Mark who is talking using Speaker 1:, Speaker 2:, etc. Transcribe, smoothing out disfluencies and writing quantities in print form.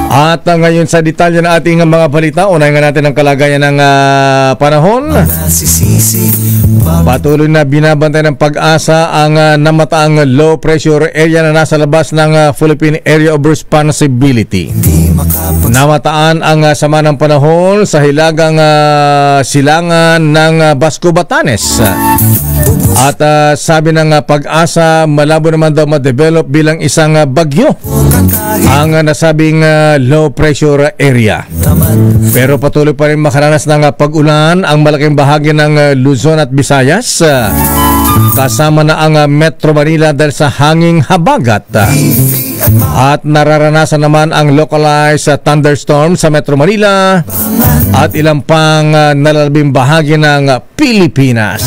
Speaker 1: At ngayon sa detalye ng ating mga balita, unahin natin ang kalagayan ng panahon. Patuloy na binabantay ng Pag-asa ang namataang low pressure area na nasa labas ng Philippine Area of Responsibility. Namataan ang sama ng panahon sa hilagang silangan ng Basco, Batanes. At sabi ng Pag-asa, malabo naman daw ma-develop bilang isang bagyo ang nasabing low pressure area. Pero patuloy pa rin makaranas ng pag-ulan ang malaking bahagi ng Luzon at Visayas, kasama na ang Metro Manila dahil sa hanging habagat. At nararanasan naman ang localized thunderstorm sa Metro Manila at ilang pang nalalabing bahagi ng Pilipinas.